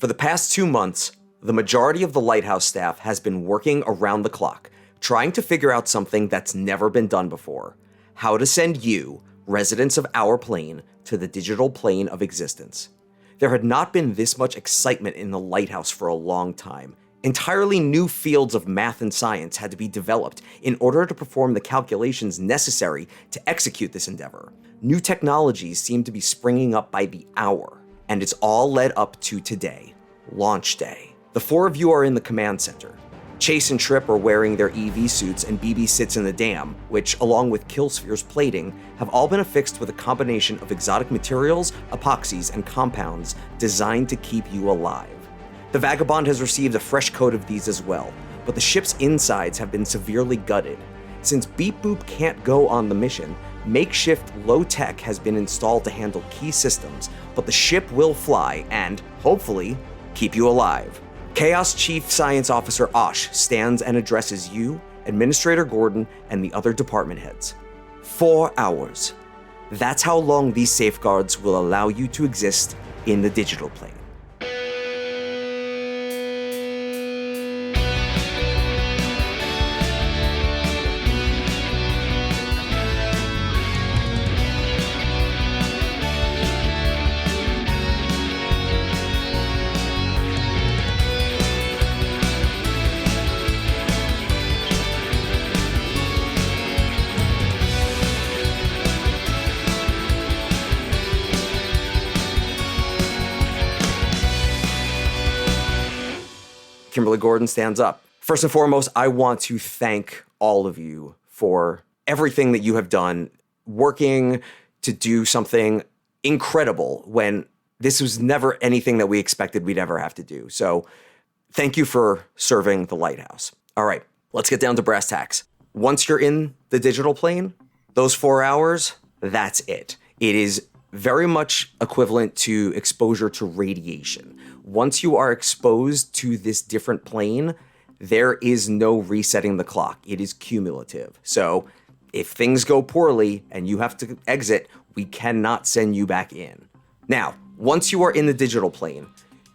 For the past 2 months, the majority of the lighthouse staff has been working around the clock, trying to figure out something that's never been done before: how to send you, residents of our plane, to the digital plane of existence. There had not been this much excitement in the lighthouse for a long time. Entirely new fields of math and science had to be developed in order to perform the calculations necessary to execute this endeavor. New technologies seemed to be springing up by the hour, and it's all led up to today, launch day. The 4 of you are in the command center. Chase and Trip are wearing their EV suits, and BB sits in the dam, which, along with Killsphere's plating, have all been affixed with a combination of exotic materials, epoxies, and compounds designed to keep you alive. The Vagabond has received a fresh coat of these as well, but the ship's insides have been severely gutted. Since Beep Boop can't go on the mission, makeshift low-tech has been installed to handle key systems, but the ship will fly and, hopefully, keep you alive. Chaos Chief Science Officer Osh stands and addresses you, Administrator Gordon, and the other department heads. 4 hours. That's how long these safeguards will allow you to exist in the digital plane. Kimberly Gordon stands up. First and foremost, I want to thank all of you for everything that you have done, working to do something incredible when this was never anything that we expected we'd ever have to do. So thank you for serving the lighthouse. All right, let's get down to brass tacks. Once you're in the digital plane, those 4 hours, that's it. It is very much equivalent to exposure to radiation. Once you are exposed to this different plane, there is no resetting the clock. It is cumulative. So if things go poorly and you have to exit, we cannot send you back in. Now, once you are in the digital plane,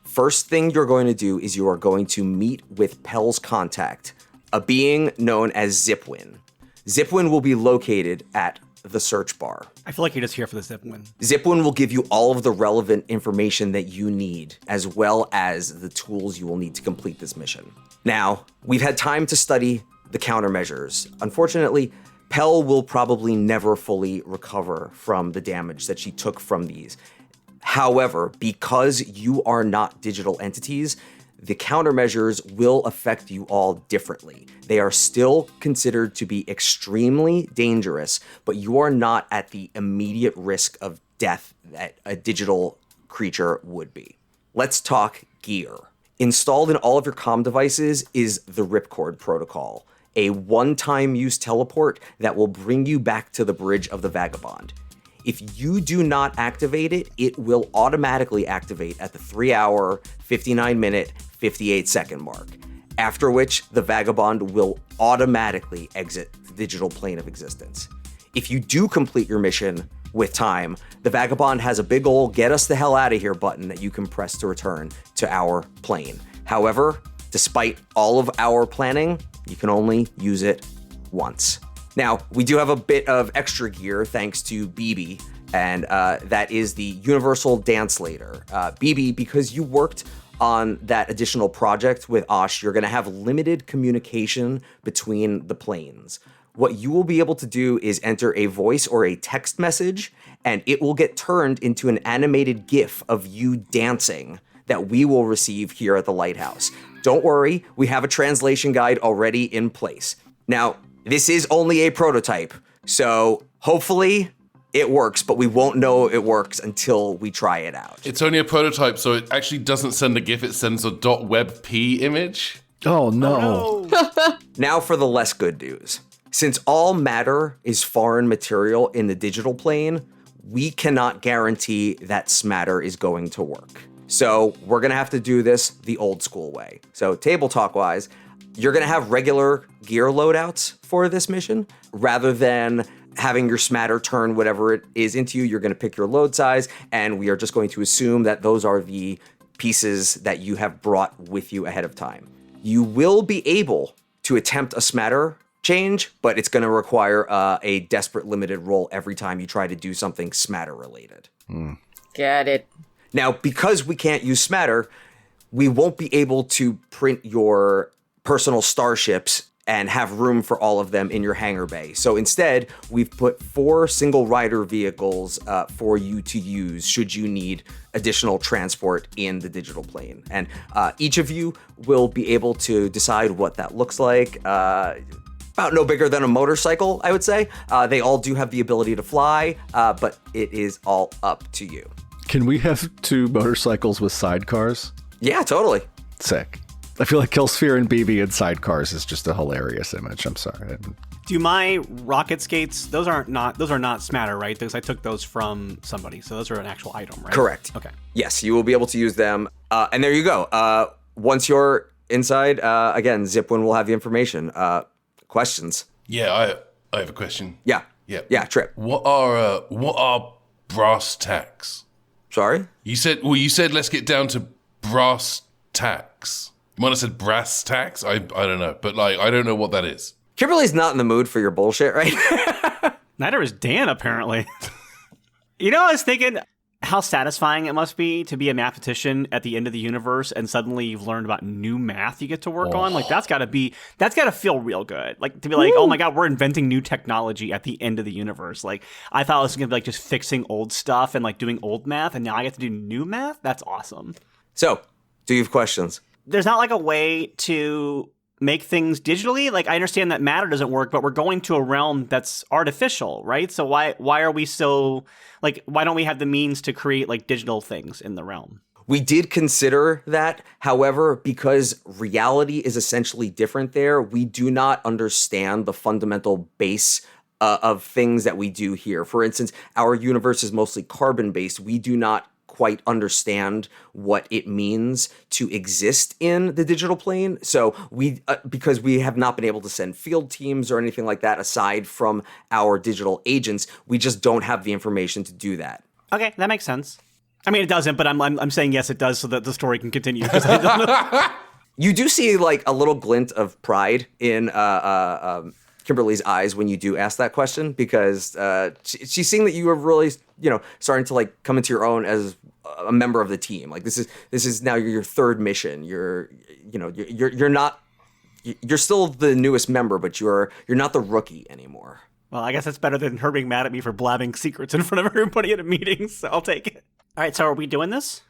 first thing you're going to do is you are going to meet with Pell's contact, a being known as Zipwin. Zipwin will be located at the search bar. I feel like you're just here for the Zipwin. Zipwin will give you all of the relevant information that you need, as well as the tools you will need to complete this mission. Now, we've had time to study the countermeasures. Unfortunately, Pell will probably never fully recover from the damage that she took from these. However, because you are not digital entities, the countermeasures will affect you all differently. They are still considered to be extremely dangerous, but you are not at the immediate risk of death that a digital creature would be. Let's talk gear. Installed in all of your comm devices is the Ripcord protocol, a one-time use teleport that will bring you back to the bridge of the Vagabond. If you do not activate it, it will automatically activate at the 3-hour, 59-minute, 58-second mark, after which the Vagabond will automatically exit the digital plane of existence. If you do complete your mission with time, the Vagabond has a big ol' get us the hell out of here button that you can press to return to our plane. However, despite all of our planning, you can only use it once. Now, we do have a bit of extra gear thanks to BB, and that is the Universal Dance Later. BB, because you worked on that additional project with Osh, you're going to have limited communication between the planes. What you will be able to do is enter a voice or a text message, and it will get turned into an animated GIF of you dancing that we will receive here at the lighthouse. Don't worry, we have a translation guide already in place. Now, this is only a prototype, so hopefully it works, but we won't know it works until we try it out. It's only a prototype, so it actually doesn't send a GIF, it sends a .webp image. Oh, no. Now for the less good news. Since all matter is foreign material in the digital plane, we cannot guarantee that smatter is going to work. So we're going to have to do this the old school way. So table talk wise, you're going to have regular gear loadouts for this mission. Rather than having your smatter turn whatever it is into you, you're going to pick your load size, and we are just going to assume that those are the pieces that you have brought with you ahead of time. You will be able to attempt a smatter change, but it's going to require a desperate limited roll every time you try to do something smatter related. Got it. Now, because we can't use smatter, we won't be able to print your personal starships and have room for all of them in your hangar bay. So instead, we've put 4 single rider vehicles for you to use should you need additional transport in the digital plane. And each of you will be able to decide what that looks like. About no bigger than a motorcycle, I would say. They all do have the ability to fly, but it is all up to you. Can we have 2 motorcycles with sidecars? Yeah, totally. Sick. I feel like Killsphere and BB and sidecars is just a hilarious image. I'm sorry. Do my rocket skates? Those are not smatter, right? Because I took those from somebody, so those are an actual item, right? Correct. Okay. Yes, you will be able to use them. And there you go. Once you're inside, again, Zipwin will have the information. Questions? Yeah, I have a question. Yeah. Trip. What are brass tacks? Sorry? You said let's get down to brass tacks. You might have said brass tacks. I don't know, but I don't know what that is. Kimberly's not in the mood for your bullshit, right? Neither is Dan, apparently. I was thinking how satisfying it must be to be a mathematician at the end of the universe and suddenly you've learned about new math you get to work on. Like, that's got to feel real good. Like, to be like, oh my God, we're inventing new technology at the end of the universe. Like, I thought it was going to be like just fixing old stuff and like doing old math, and now I get to do new math? That's awesome. So, do you have questions? There's not like a way to make things digitally. Like, I understand that matter doesn't work, but we're going to a realm that's artificial, right? So why are we so, like, why don't we have the means to create like digital things in the realm? We did consider that. However, because reality is essentially different there, we do not understand the fundamental base of things that we do here. For instance, our universe is mostly carbon-based. We do not quite understand what it means to exist in the digital plane. So we, because we have not been able to send field teams or anything like that aside from our digital agents, we just don't have the information to do that. Okay, that makes sense. I mean, it doesn't, but I'm saying yes, it does, so that the story can continue. I don't know. You do see like a little glint of pride in Kimberly's eyes when you do ask that question, because she's seeing that you are really, starting to like come into your own as a member of the team. Like this is now your third mission. You're still the newest member, but you're not the rookie anymore. Well, I guess that's better than her being mad at me for blabbing secrets in front of everybody at a meeting, so I'll take it. All right, so are we doing this?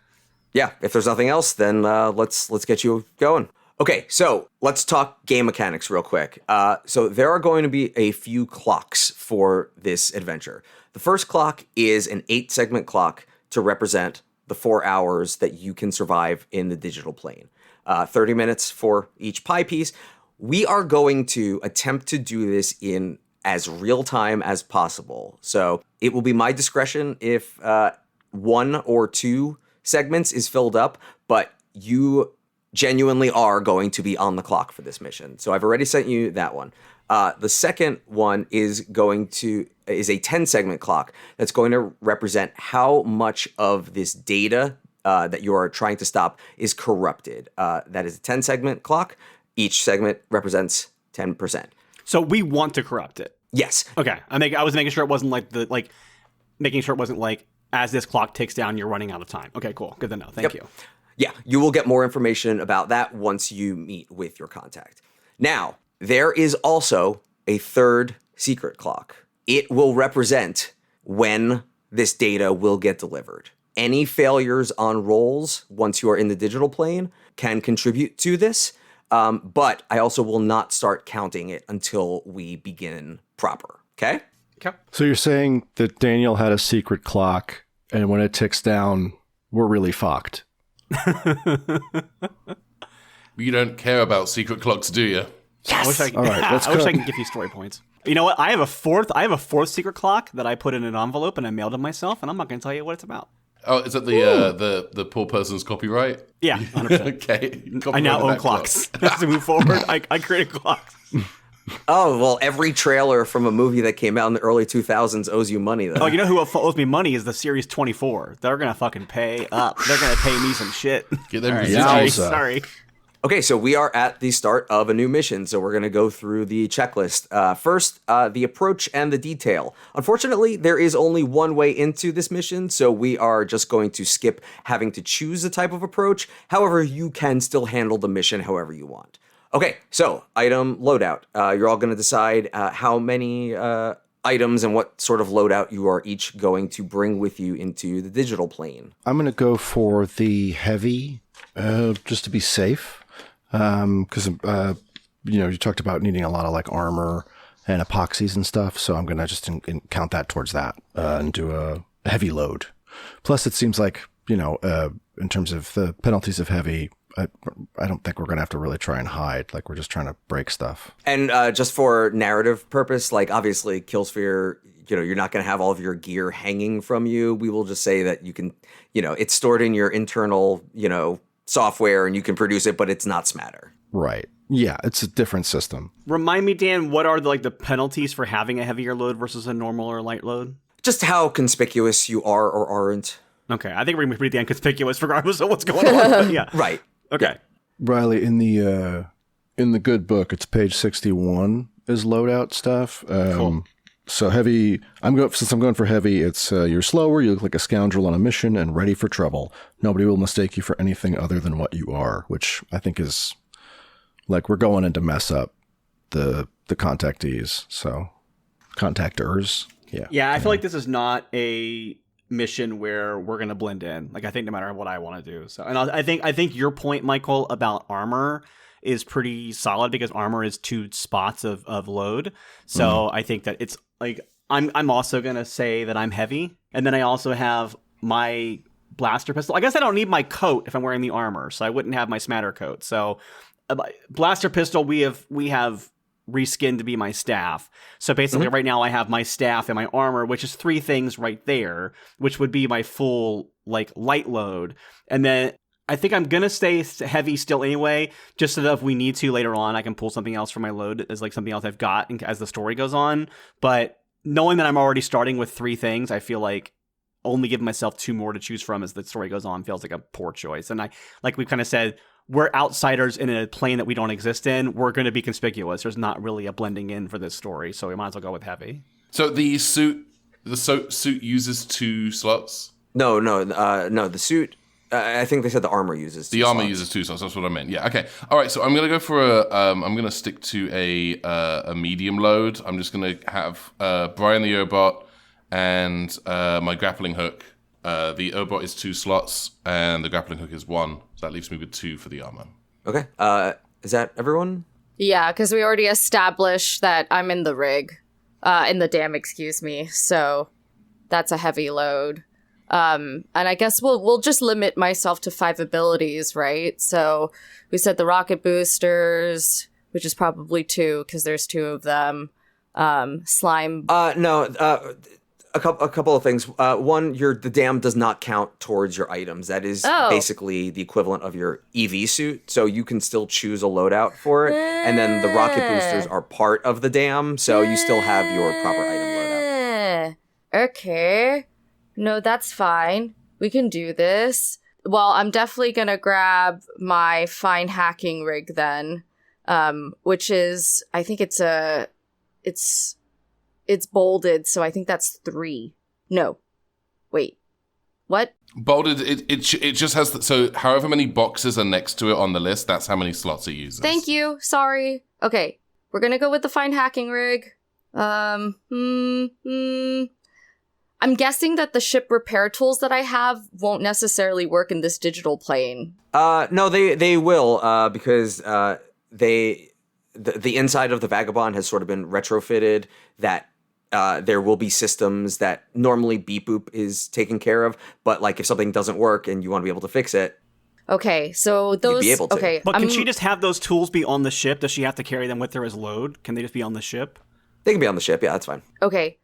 Yeah, if there's nothing else, then let's get you going. Okay, so let's talk game mechanics real quick. So there are going to be a few clocks for this adventure. The first clock is an 8-segment clock to represent the 4 hours that you can survive in the digital plane. 30 minutes for each pie piece. We are going to attempt to do this in as real time as possible. So it will be my discretion if 1 or 2 segments is filled up, but you genuinely are going to be on the clock for this mission. So I've already sent you that one. The second one is a 10-segment clock that's going to represent how much of this data that you are trying to stop is corrupted. That is a 10-segment clock. Each segment represents 10%. So we want to corrupt it. Yes. Okay. I was making sure it wasn't making sure it wasn't like as this clock ticks down, you're running out of time. Okay, cool. Good to know. Thank you. Yeah, you will get more information about that once you meet with your contact. Now, there is also a third secret clock. It will represent when this data will get delivered. Any failures on rolls once you are in the digital plane can contribute to this, but I also will not start counting it until we begin proper, okay? Okay. So you're saying that Daniel had a secret clock, and when it ticks down, we're really fucked. You don't care about secret clocks, do you? Yes. All right, let's I wish go. I could give you story points. You know what? I have a fourth secret clock that I put in an envelope and I mailed it myself, and I'm not going to tell you what it's about. Oh, is that the poor person's copyright? Yeah, 100%. Okay. I now Copyright own that clocks. As we move forward, I created clocks. Oh, well, every trailer from a movie that came out in the early 2000s owes you money, though. Oh, you know who owes me money is the Series 24. They're going to fucking pay up. They're going to pay me some shit. Get them All right, residuals. sorry. Okay, so we are at the start of a new mission, so we're going to go through the checklist. First, the approach and the detail. Unfortunately, there is only one way into this mission, so we are just going to skip having to choose the type of approach. However, you can still handle the mission however you want. Okay, so item loadout. You're all going to decide how many items and what sort of loadout you are each going to bring with you into the digital plane. I'm going to go for the heavy, just to be safe. Because you talked about needing a lot of like armor and epoxies and stuff, so I'm gonna just count that towards that and do a heavy load. Plus, it seems like in terms of the penalties of heavy, I don't think we're gonna have to really try and hide. Like we're just trying to break stuff. And just for narrative purpose, like obviously Killsphere, you're not going to have all of your gear hanging from you. We will just say that you can, it's stored in your internal, software and you can produce it, but it's not smatter. Right. Yeah, it's a different system. Remind me, Dan, what are the penalties for having a heavier load versus a normal or light load? Just how conspicuous you are or aren't. Okay, I think we're going to be pretty inconspicuous regardless of what's going on. But yeah. Right. Okay. Riley, in the good book, it's page 61 is loadout stuff. Cool. So heavy, since I'm going for heavy, it's you're slower, you look like a scoundrel on a mission, and ready for trouble. Nobody will mistake you for anything other than what you are, which I think is like we're going in to mess up the contactees. So contactors, yeah. Yeah, I feel like this is not a mission where we're going to blend in. Like I think no matter what I want to do. So, and I think your point, Michael, about armor is pretty solid because armor is 2 spots of load. So I think that it's like I'm also gonna say that I'm heavy, and then I also have my blaster pistol. I guess I don't need my coat if I'm wearing the armor, so I wouldn't have my smatter coat. So blaster pistol we have reskinned to be my staff. So basically right now I have my staff and my armor, which is 3 things right there, which would be my full like light load. And then I think I'm going to stay heavy still anyway, just so that if we need to later on, I can pull something else from my load as like something else I've got as the story goes on. But knowing that I'm already starting with 3 things, I feel like only giving myself 2 more to choose from as the story goes on feels like a poor choice. And like we've kind of said, we're outsiders in a plane that we don't exist in. We're going to be conspicuous. There's not really a blending in for this story, so we might as well go with heavy. So the suit uses 2 slots? No, the suit... I think they said the armor uses 2 The armor slots. uses 2 slots. That's what I meant. Yeah. Okay. All right. So I'm gonna go for I'm gonna stick to a medium load. I'm just gonna have Brian the Obot and my grappling hook. The Obot is 2 slots and the grappling hook is 1. So that leaves me with 2 for the armor. Okay. Is that everyone? Yeah, because we already established that I'm in the rig, in the dam. Excuse me. So that's a heavy load. And I guess we'll just limit myself to 5 abilities, right? So we said the rocket boosters, which is probably 2 because there's 2 of them. Slime. A couple of things. One, the dam does not count towards your items. That is basically the equivalent of your EV suit. So you can still choose a loadout for it. And then the rocket boosters are part of the dam, so you still have your proper item loadout. Okay. No, that's fine. We can do this. Well, I'm definitely gonna grab my fine hacking rig then, which is, I think it's bolded, so I think that's 3. No, wait, what? Bolded. It just has so however many boxes are next to it on the list, that's how many slots it uses. Thank you. Sorry. Okay, we're gonna go with the fine hacking rig. I'm guessing that the ship repair tools that I have won't necessarily work in this digital plane. No, they will, because the inside of the Vagabond has sort of been retrofitted that there will be systems that normally Beep Boop is taken care of, but like if something doesn't work and you want to be able to fix it. Okay, so those... You'd be able to. Okay, but can she just have those tools be on the ship? Does she have to carry them with her as load? Can they just be on the ship? They can be on the ship, yeah, that's fine. Okay.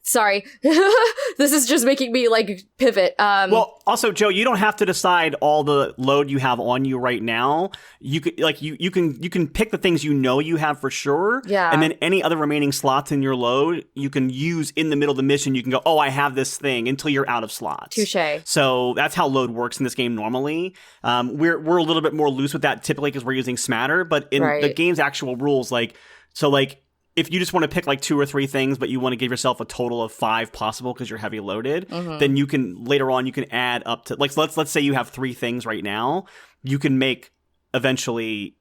Sorry. This is just making me like pivot. Well, also, Joe, you don't have to decide all the load you have on you right now. You could you can pick the things you know you have for sure. Yeah. And then any other remaining slots in your load you can use in the middle of the mission. You can go, oh, I have this thing until you're out of slots. Touche. So that's how load works in this game normally. We're a little bit more loose with that typically because we're using Smatter, but in the game's actual rules, if you just want to pick like 2 or 3 things, but you want to give yourself a total of 5 possible because you're heavy loaded, then you can later on you can add up to like let's say you have 3 things right now. You can make eventually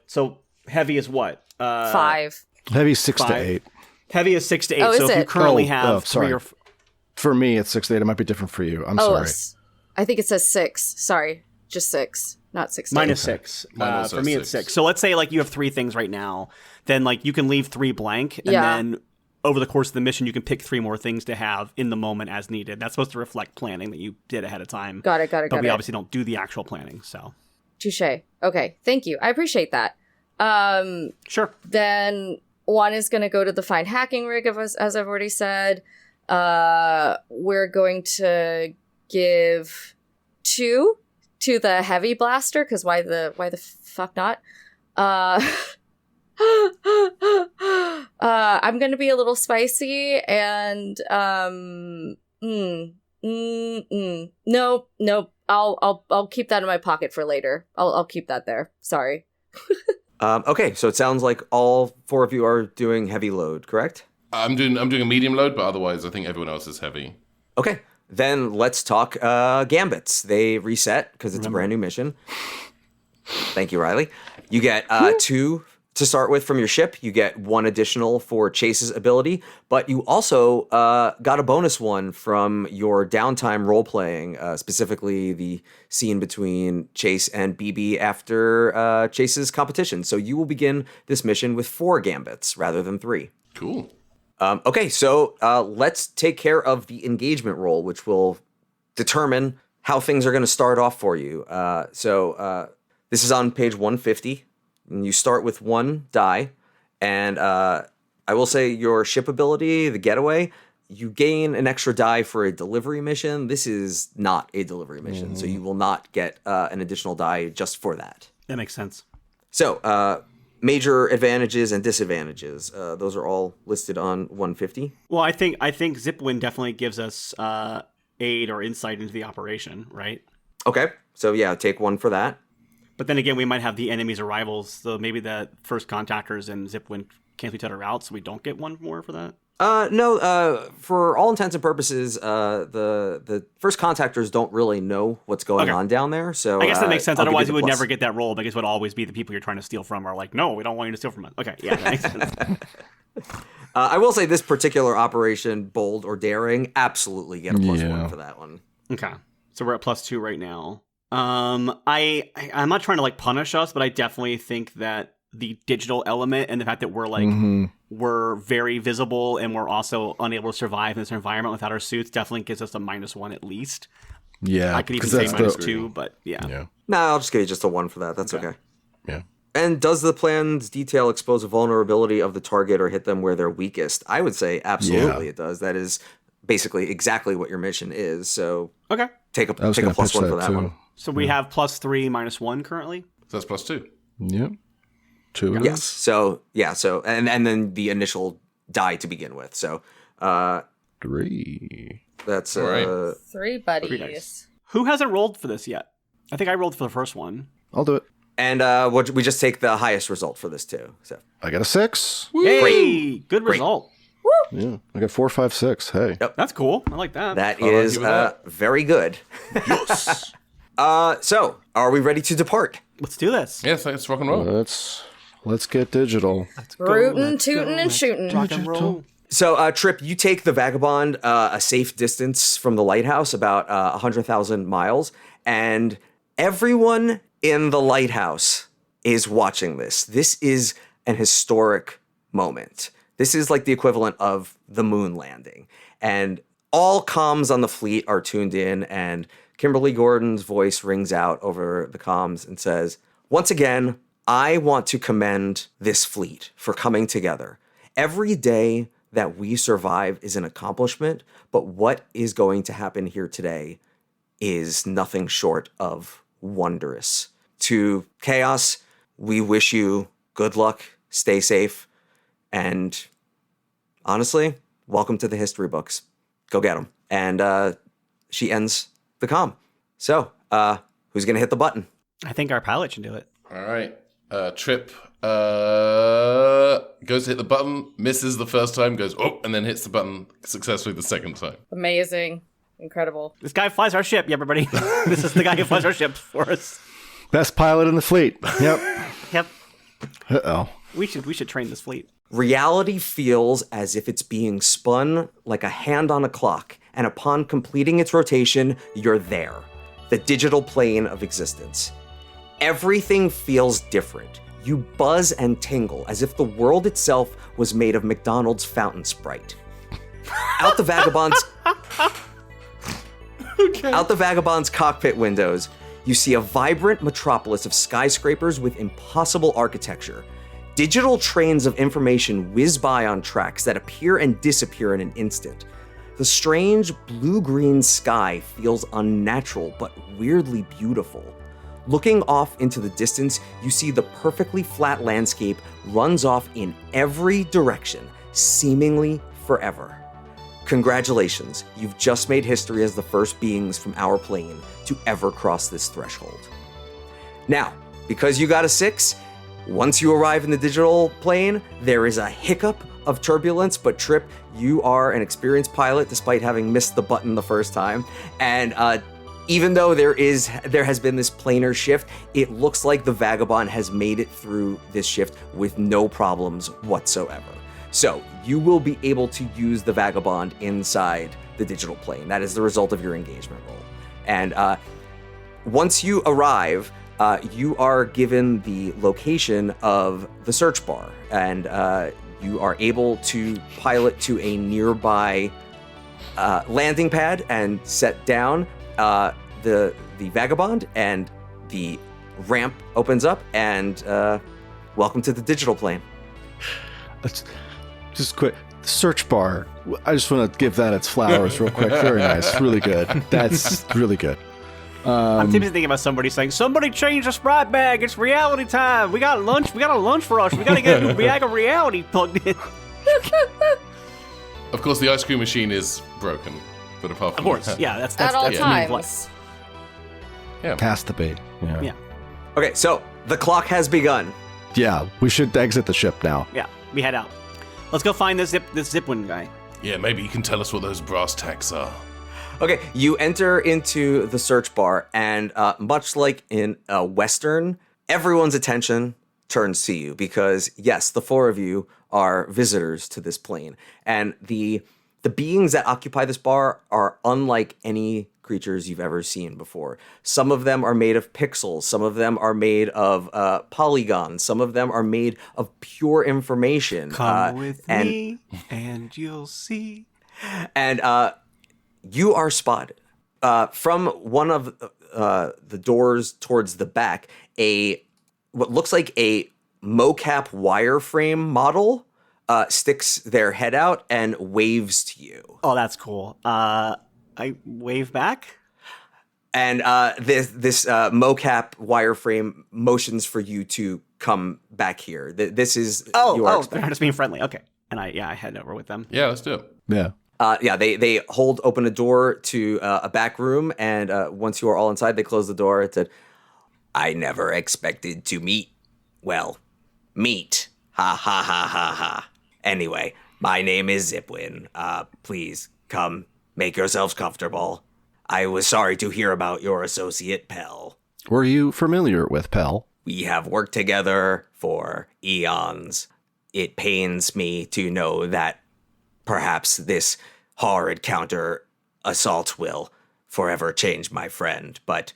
so heavy is what 5. Heavy 6 to 5. 8. Heavy is 6 to 8. Oh, is so if you it? currently have 3 or for me it's 6 to 8. It might be different for you. I'm sorry. I think it says 6. Sorry, just 6, not 6. Mine is 6. For me, it's 6. So let's say like you have 3 things right now. Then like you can leave 3 blank, and then over the course of the mission, you can pick 3 more things to have in the moment as needed. That's supposed to reflect planning that you did ahead of time. Got it. But we obviously don't do the actual planning. So touche. Okay, thank you. I appreciate that. Sure. Then one is going to go to the fine hacking rig, as I've already said. We're going to give 2 to the heavy blaster, because why the fuck not? I'm gonna be a little spicy and nope. I'll keep that in my pocket for later. I'll keep that there. Sorry. Okay, so it sounds like all 4 of you are doing heavy load, correct? I'm doing a medium load, but otherwise I think everyone else is heavy. Okay, then let's talk gambits. They reset because it's a brand new mission. Thank you, Riley. You get 2 to start with from your ship. You get 1 additional for Chase's ability, but you also got a bonus 1 from your downtime role-playing, specifically the scene between Chase and BB after Chase's competition. So you will begin this mission with 4 gambits rather than 3. Cool. Okay, so let's take care of the engagement roll, which will determine how things are going to start off for you. So this is on page 150. And you start with 1 die, and I will say your ship ability, the getaway, you gain an extra die for a delivery mission. This is not a delivery mission, so you will not get an additional die just for that. That makes sense. So, major advantages and disadvantages. Those are all listed on 150. Well, I think Zipwin definitely gives us aid or insight into the operation, right? Okay, so yeah, take 1 for that. But then again, we might have the enemy's arrivals, so maybe the first contactors and Zipwin cancel each other out, so we don't get 1 more for that? No, for all intents and purposes, the first contactors don't really know what's going on down there, so... I guess that makes sense, otherwise we would plus. never get that roll, because it would always be the people you're trying to steal from are like, no, we don't want you to steal from us. Okay, yeah, that makes sense. I will say this particular operation, bold or daring, absolutely get a plus 1 for that one. Okay, so we're at +2 right now. I'm not trying to like punish us, but I definitely think that the digital element and the fact that we're like we're very visible and we're also unable to survive in this environment without our suits definitely gives us a -1 at least. Yeah, I could even say -2, but yeah. No, I'll just give you just a 1 for that. That's okay. Yeah. And does the plan's detail expose a vulnerability of the target or hit them where they're weakest? I would say absolutely it does. That is basically exactly what your mission is. So Okay. Take a +1 for that one. So we have +3 -1 currently. So that's +2. Yep. 2. Yes. So yeah. So and then the initial die to begin with. So 3. that's right. 3 buddies. 3 dice. Who hasn't rolled for this yet? I think I rolled for the first one. I'll do it. And we just take the highest result for this too. So I got a 6. Yay! Good result. Yeah, I got 4, 5, 6. Hey. Yep. That's cool. I like that. That is give it that. very good. Yes. So are we ready to depart? Let's do this. Yes, let's rock and roll. Let's get digital. Rootin', tootin', and shootin'. Rock and roll. So, Trip, you take the Vagabond a safe distance from the lighthouse, about 100,000 miles, and everyone in the lighthouse is watching this. This is an historic moment. This is like the equivalent of the moon landing. And all comms on the fleet are tuned in, and Kimberly Gordon's voice rings out over the comms and says, "Once again, I want to commend this fleet for coming together. Every day that we survive is an accomplishment, but what is going to happen here today is nothing short of wondrous. To Chaos, we wish you good luck, stay safe, and honestly, welcome to the history books. Go get them. And she ends the comm. So, who's going to hit the button? I think our pilot should do it. All right. Trip goes to hit the button, misses the first time, goes, oh, and then hits the button successfully the second time. Amazing. Incredible. This guy flies our ship, everybody. This is the guy who flies our ship for us. Best pilot in the fleet. Yep. Yep. Uh-oh. We should train this fleet. Reality feels as if it's being spun like a hand on a clock, and upon completing its rotation, you're there. The digital plane of existence. Everything feels different. You buzz and tingle as if the world itself was made of McDonald's fountain Sprite. Out the Vagabond's cockpit windows, you see a vibrant metropolis of skyscrapers with impossible architecture. Digital trains of information whiz by on tracks that appear and disappear in an instant. The strange blue-green sky feels unnatural but weirdly beautiful. Looking off into the distance, you see the perfectly flat landscape runs off in every direction, seemingly forever. Congratulations, you've just made history as the first beings from our plane to ever cross this threshold. Now, because you got a 6, once you arrive in the digital plane, there is a hiccup of turbulence, but Trip, you are an experienced pilot despite having missed the button the first time. And even though there has been this planar shift, it looks like the Vagabond has made it through this shift with no problems whatsoever. So you will be able to use the Vagabond inside the digital plane. That is the result of your engagement roll. And once you arrive, you are given the location of the search bar, and you are able to pilot to a nearby landing pad and set down the Vagabond, and the ramp opens up, and welcome to the digital plane. Let's just quick. Search bar. I just want to give that its flowers real quick. Very nice. Really good. That's really good. I'm typically thinking about somebody saying, "Somebody change the Sprite bag. It's reality time. We got lunch. We got a lunch for us. We got to get a new bag of reality plugged in." Of course, the ice cream machine is broken, but apart from Of course, that, yeah. That's At all the main play. times. yeah. Has to be. Yeah, Okay, so the clock has begun. Yeah, we should exit the ship now. yeah. We head out. Let's go find this Zipwin guy. Yeah, maybe you can tell us what those brass tacks are. Okay, you enter into the search bar, and much like in a Western, everyone's attention turns to you because, yes, the four of you are visitors to this plane. And the beings that occupy this bar are unlike any creatures you've ever seen before. Some of them are made of pixels. Some of them are made of polygons. Some of them are made of pure information. Come with me, and you'll see. And you are spotted from one of the doors towards the back. What looks like a mocap wireframe model sticks their head out and waves to you. Oh, that's cool. I wave back. And this mocap wireframe motions for you to come back here. This is They're just being friendly. Okay, and I head over with them. Yeah, let's do it. Yeah. They open a door to a back room, and once you are all inside, they close the door. It said, "I never expected to meet. Well, meet. Ha ha ha ha ha. Anyway, my name is Zipwin. Please come, make yourselves comfortable. I was sorry to hear about your associate Pell. Were you familiar with Pell? We have worked together for eons. It pains me to know that perhaps this horrid counter assault will forever change my friend, but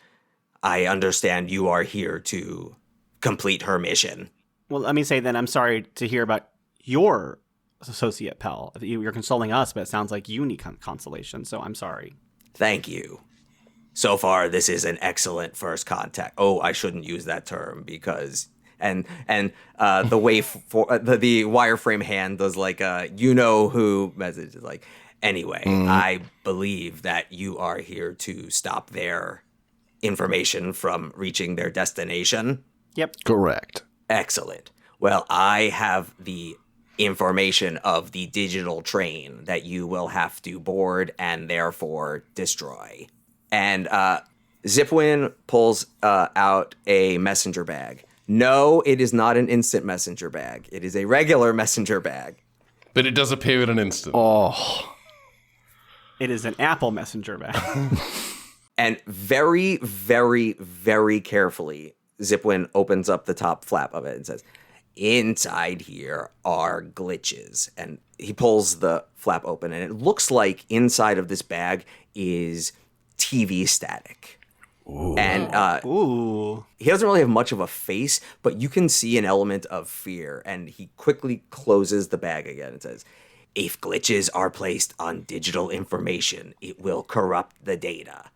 I understand you are here to complete her mission." Well, let me say then I'm sorry to hear about your associate Pell. You're consoling us, but it sounds like you need consolation, so I'm sorry. Thank you. So far, this is an excellent first contact. Oh, I shouldn't use that term because and the the wireframe hand does like a who message, like, anyway, I believe that you are here to stop their information from reaching their destination. Yep. Correct. Excellent. Well, I have the information of the digital train that you will have to board and therefore destroy. And Zipwin pulls out a messenger bag. No, it is not an instant messenger bag. It is a regular messenger bag. But it does appear in an instant. Oh. It is an Apple Messenger bag. And very, very, very carefully, Zipwin opens up the top flap of it and says, inside here are glitches. And he pulls the flap open, and it looks like inside of this bag is TV static. Ooh. And he doesn't really have much of a face, but you can see an element of fear. And he quickly closes the bag again and says, if glitches are placed on digital information, it will corrupt the data.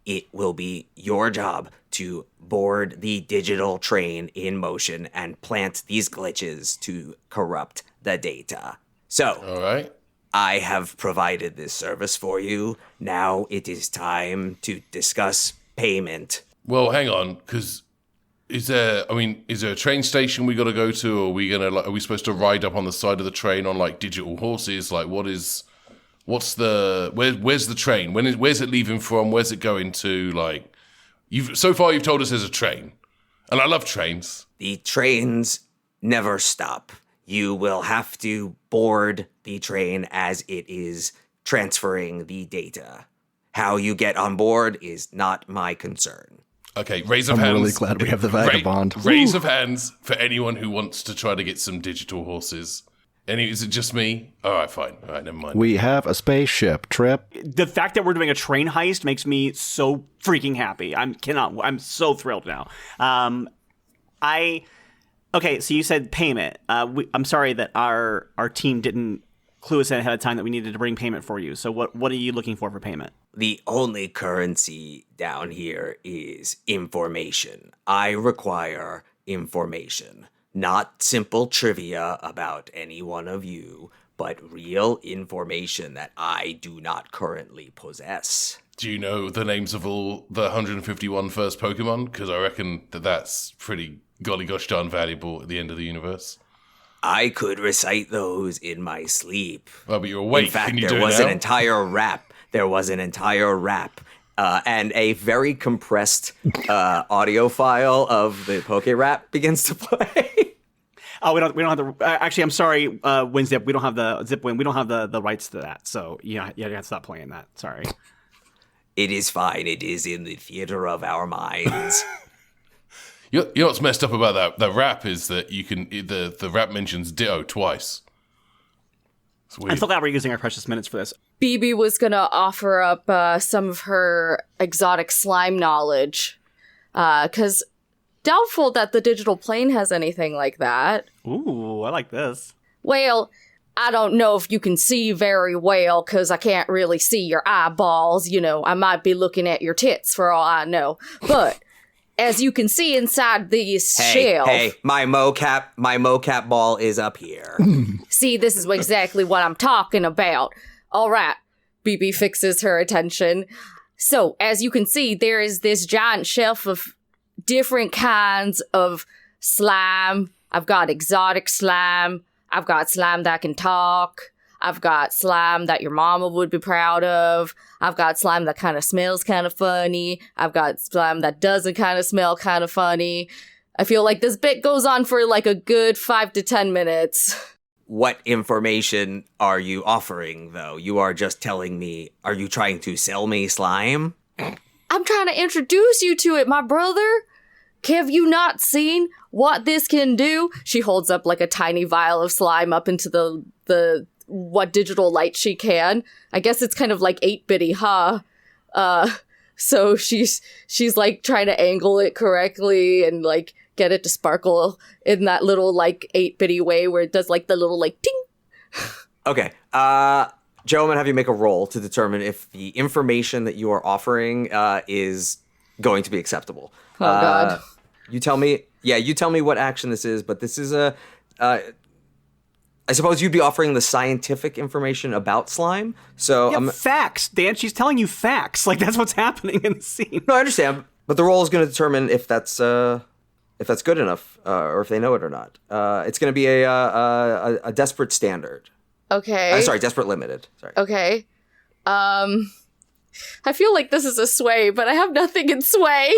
It will be your job to board the digital train in motion and plant these glitches to corrupt the data. So, all right. I have provided this service for you. Now it is time to discuss payment. Well, hang on, because is there a train station we got to go to, or are we supposed to ride up on the side of the train on like digital horses? Like, where's the train? Where's it leaving from? Where's it going to? Like, you've told us there's a train, and I love trains. The trains never stop. You will have to board the train as it is transferring the data. How you get on board is not my concern. Okay, raise of hands. I'm really glad we have the vagabond. Raise of hands for anyone who wants to try to get some digital horses. Is it just me? All right, fine. All right, never mind. We have a spaceship trip. The fact that we're doing a train heist makes me so freaking happy. I'm so thrilled now. Okay, so you said payment. I'm sorry that our team didn't clue us in ahead of time that we needed to bring payment for you. So what are you looking for payment? The only currency down here is information. I require information. Not simple trivia about any one of you, but real information that I do not currently possess. Do you know the names of all the 151 first Pokemon? Because I reckon that's pretty golly gosh darn valuable at the end of the universe. I could recite those in my sleep. Oh, but you're awake. In fact, Can you there do was it now? an entire rap. There was an entire rap. And a very compressed audio file of the Poke Rap begins to play. Oh, we don't have the. Actually, I'm sorry, WinZip. We don't have the Zipwin. We don't have the rights to that. So you have to stop playing that. Sorry. It is fine. It is in the theater of our minds. You know what's messed up about that rap is that you can the rap mentions Ditto twice. It's weird. I'm so glad we're using our precious minutes for this. BB was gonna offer up some of her exotic slime knowledge, because doubtful that the digital plane has anything like that. Ooh, I like this. Well, I don't know if you can see very well because I can't really see your eyeballs. You know, I might be looking at your tits for all I know. But as you can see inside these shells... Hey, my mocap ball is up here. See, this is exactly what I'm talking about. All right, BB fixes her attention. So, as you can see, there is this giant shelf of different kinds of slime. I've got exotic slime. I've got slime that can talk. I've got slime that your mama would be proud of. I've got slime that kind of smells kind of funny. I've got slime that doesn't kind of smell kind of funny. I feel like this bit goes on for like a good 5 to 10 minutes. What information are you offering, though? You are just telling me, are you trying to sell me slime? I'm trying to introduce you to it, my brother. Have you not seen what this can do? She holds up like a tiny vial of slime up into the what digital light she can. I guess it's kind of like 8-bitty, huh? So she's like trying to angle it correctly and like get it to sparkle in that little like 8-bitty way where it does like the little like ting. Okay. Joe, I'm gonna have you make a roll to determine if the information that you are offering is going to be acceptable. Oh God. You tell me Yeah, you tell me what action this is, but this is a. I suppose you'd be offering the scientific information about slime. So Yeah, facts, Dan. She's telling you facts. Like, that's what's happening in the scene. no, I understand, but the roll is going to determine if that's good enough or if they know it or not. It's going to be a desperate standard. Okay. Sorry, desperate limited. Sorry. Okay. I feel like this is a sway, but I have nothing in sway.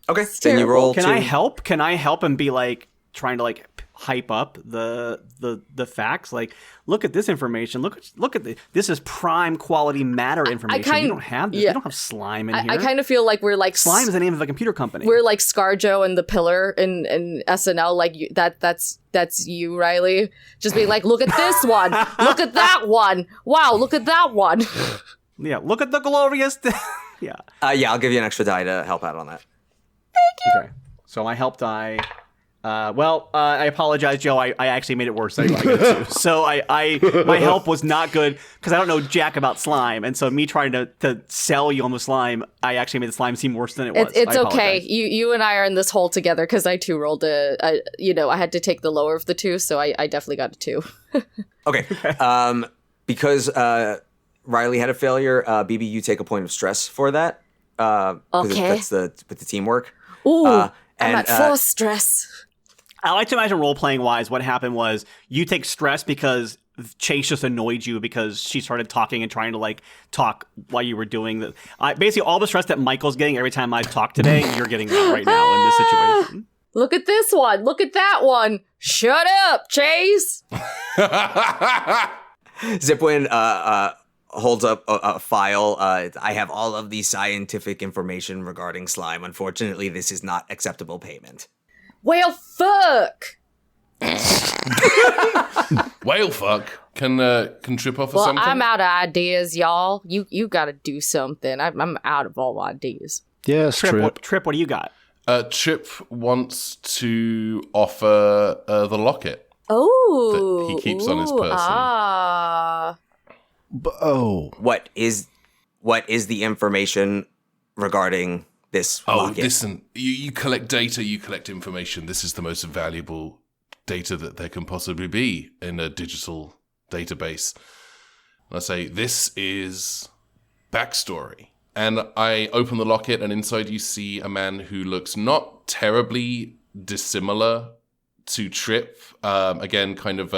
Okay, then you roll. Can I help? Can I help and be like trying to like hype up the facts? Like, look at this information. Look at this is prime quality matter information. You don't have this. Yeah. You don't have slime in here. I kind of feel like we're like slime is the name of a computer company. We're like ScarJo and the Pillar in SNL. Like that's you, Riley. Just being like, look at this one. Look at that one. Wow, look at that one. Yeah, look at the glorious. Yeah. Yeah, I'll give you an extra die to help out on that. Okay. So my help die. I apologize, Joe. I actually made it worse. I got two. So my help was not good because I don't know jack about slime, and so me trying to sell you on the slime, I actually made the slime seem worse than it was. It's okay. You and I are in this hole together because I too rolled I had to take the lower of the two, so I definitely got a 2. Okay. Because Riley had a failure, BB, you take a point of stress for that. Okay. That's with the teamwork. Ooh, I'm and, at 4 stress. I like to imagine role-playing wise what happened was you take stress because Chase just annoyed you because she started talking and trying to like talk while you were doing the basically all the stress that Michael's getting every time I talk today, you're getting that right now in this situation. Look at this one. Look at that one. Shut up, Chase. Zipwin holds up a file. I have all of the scientific information regarding slime. Unfortunately, this is not acceptable payment. Well, fuck. Whale fuck can trip off or Well, something. I'm out of ideas, y'all. You got to do something. I'm out of all ideas. Yes, Trip, what do you got? Trip wants to offer the locket Oh, that he keeps on his person. What is the information regarding this locket? Listen, you collect data, you collect information. This is the most valuable data that there can possibly be in a digital database. And I say, this is backstory. And I open the locket, and inside you see a man who looks not terribly dissimilar to Trip. Again, kind of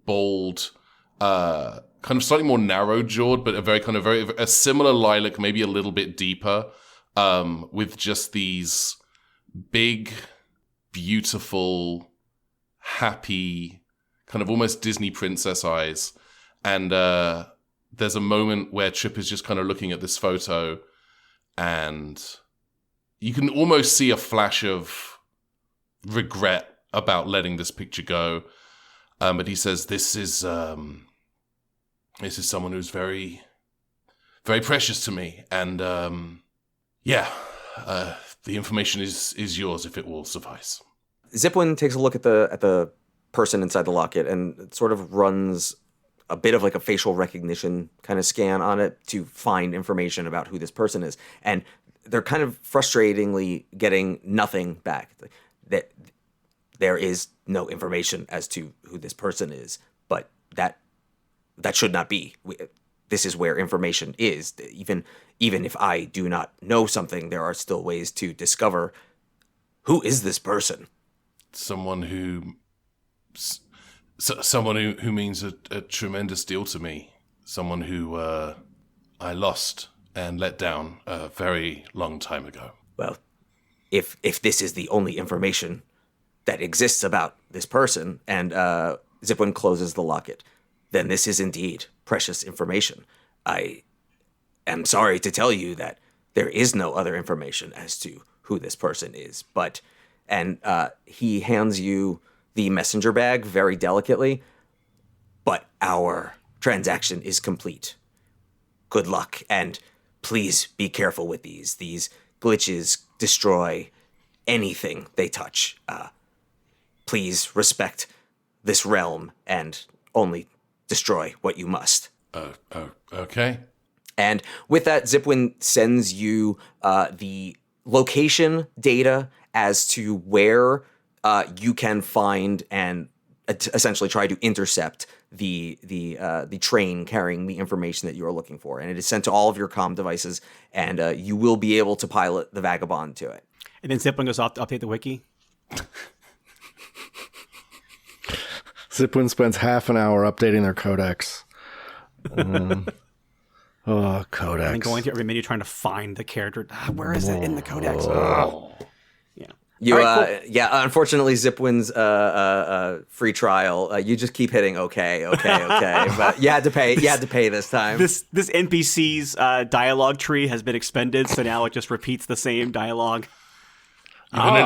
bold, kind of slightly more narrow-jawed, but a similar lilac, maybe a little bit deeper, with just these big, beautiful, happy, kind of almost Disney princess eyes. And there's a moment where Trip is just kind of looking at this photo, and you can almost see a flash of regret about letting this picture go. But he says, this is someone who's very, very precious to me. And the information is yours if it will suffice. Zipwin takes a look at the person inside the locket and sort of runs a bit of like a facial recognition kind of scan on it to find information about who this person is. And they're kind of frustratingly getting nothing back. That there is no information as to who this person is, but that should not be. This is where information is. Even if I do not know something, there are still ways to discover who is this person. Someone who means a tremendous deal to me. Someone who I lost and let down a very long time ago. Well, if this is the only information that exists about this person, and Zipwin closes the locket, then this is indeed precious information. I am sorry to tell you that there is no other information as to who this person is, and he hands you the messenger bag very delicately, but our transaction is complete. Good luck, and please be careful with these. These glitches destroy anything they touch. Please respect this realm and only destroy what you must. Okay. And with that, Zipwin sends you the location data as to where you can find and essentially try to intercept the train carrying the information that you are looking for, and it is sent to all of your comm devices, and you will be able to pilot the Vagabond to it. And then Zipwin goes off to update the wiki. Zipwin spends half an hour updating their codex. Codex. And going through every menu trying to find the character. Where is it in the codex? You, All right, cool. Unfortunately, Zipwin's free trial. You just keep hitting okay, but you had to pay. You had to pay this time. This NPC's dialogue tree has been expended, so now it just repeats the same dialogue. You're gonna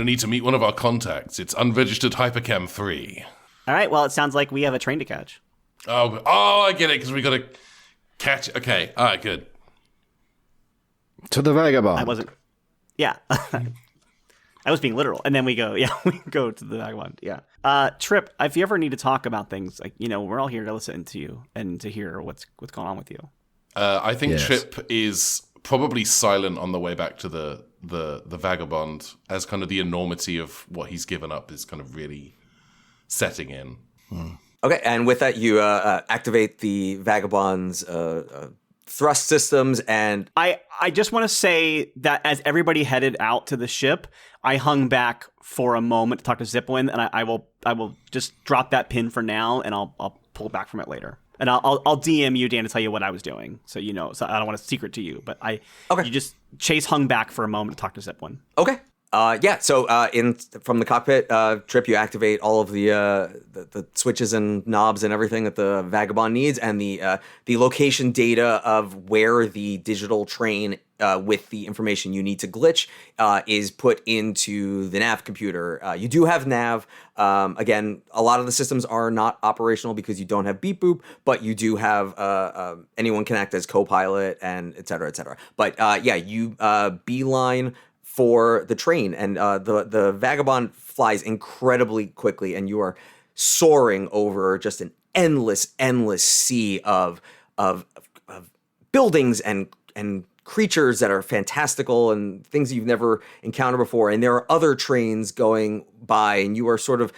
need to meet one of our contacts. It's unregistered Hypercam 3. All right. Well, it sounds like we have a train to catch. Oh, I get it, because we gotta catch. Okay, all right, good. To the Vagabond. I wasn't. Yeah. I was being literal. And then we go to the Vagabond. Yeah. Trip, if you ever need to talk about things, like, we're all here to listen to you and to hear what's going on with you. I think Yes. Trip is probably silent on the way back to the Vagabond, as kind of the enormity of what he's given up is kind of really setting in. Okay, and with that, you activate the Vagabond's thrust systems, and I just want to say that as everybody headed out to the ship, I hung back for a moment to talk to Zipwin, and I will just drop that pin for now, and I'll pull back from it later. And I'll DM you, Dan, to tell you what I was doing, so you know. So I don't want to secret to you, but Chase hung back for a moment to talk to Zipwin. Okay. So from the cockpit, Trip, you activate all of the switches and knobs and everything that the Vagabond needs, and the location data of where the digital train with the information you need to glitch is put into the nav computer. You do have nav. Again, a lot of the systems are not operational because you don't have beep boop, but you do have anyone can act as co-pilot and et cetera, et cetera. But you beeline for the train, and the Vagabond flies incredibly quickly, and you are soaring over just an endless sea of buildings and creatures that are fantastical and things you've never encountered before. And there are other trains going by, and you are sort of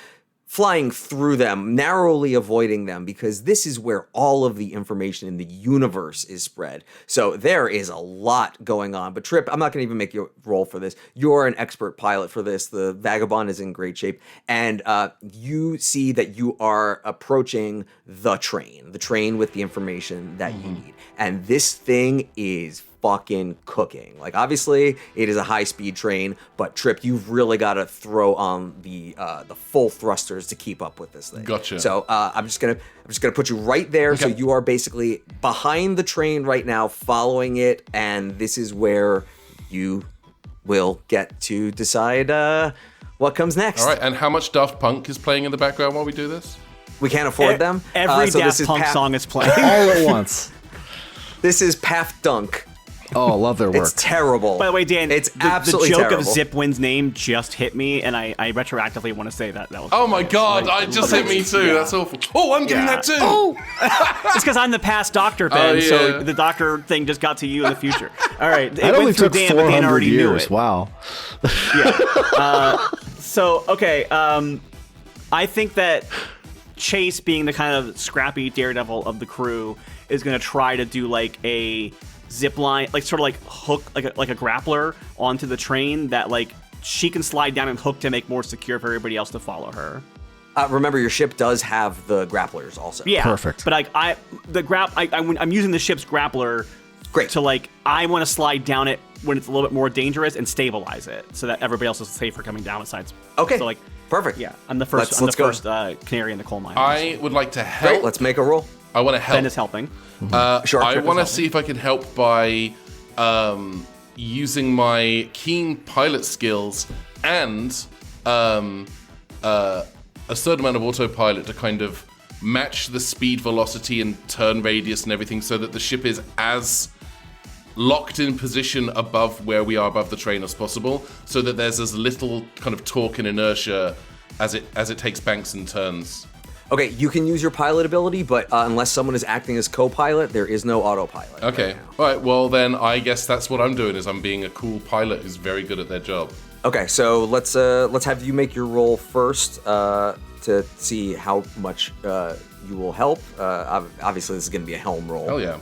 flying through them, narrowly avoiding them, because this is where all of the information in the universe is spread. So there is a lot going on. But Trip, I'm not going to even make you roll for this. You're an expert pilot for this. The Vagabond is in great shape. And you see that you are approaching the train with the information that you need. And this thing is fucking cooking. Like, obviously it is a high-speed train, but Trip, you've really got to throw on the full thrusters to keep up with this thing. Gotcha. So I'm just gonna put you right there. Okay. So you are basically behind the train right now, following it, and this is where you will get to decide what comes next. All right, and how much Daft Punk is playing in the background while we do this? We can't afford them. Every Daft Punk song is playing all at once. This is Path Dunk. Oh, love their work. It's terrible. By the way, Dan, it's the absolutely joke terrible. of Zipwin's name just hit me, and I retroactively want to say that was. Oh my god, I just hit me too. Yeah. That's awful. Oh, I'm getting that too. Oh, it's because I'm the past doctor, Ben. So the doctor thing just got to you in the future. All right, it only took Dan, 400 Dan already years. Knew it. Wow. Yeah. So okay, I think that Chase, being the kind of scrappy daredevil of the crew, is going to try to do like a zip line, like sort of like hook, like a grappler onto the train that like she can slide down and hook to make more secure for everybody else to follow her. Remember, your ship does have the grapplers also. Yeah, perfect. But I'm using the ship's grappler. Great. To like, I want to slide down it when it's a little bit more dangerous and stabilize it so that everybody else is safe for coming down besides. Okay. So like, perfect. Yeah, I'm the first. I'm the first canary in the coal mine. I would like to help. Great. Let's make a roll. I want to help. Ben is helping. Sure. I want to see if I can help by using my keen pilot skills and a certain amount of autopilot to kind of match the speed, velocity, and turn radius and everything so that the ship is as locked in position above where we are above the train as possible, so that there's as little kind of torque and inertia as it takes banks and turns. Okay, you can use your pilot ability, but unless someone is acting as co-pilot, there is no autopilot. Okay. All right. Well, then I guess that's what I'm doing. Is I'm being a cool pilot who's very good at their job. Okay, so let's have you make your roll first to see how much you will help. Obviously, this is going to be a helm roll. Oh yeah.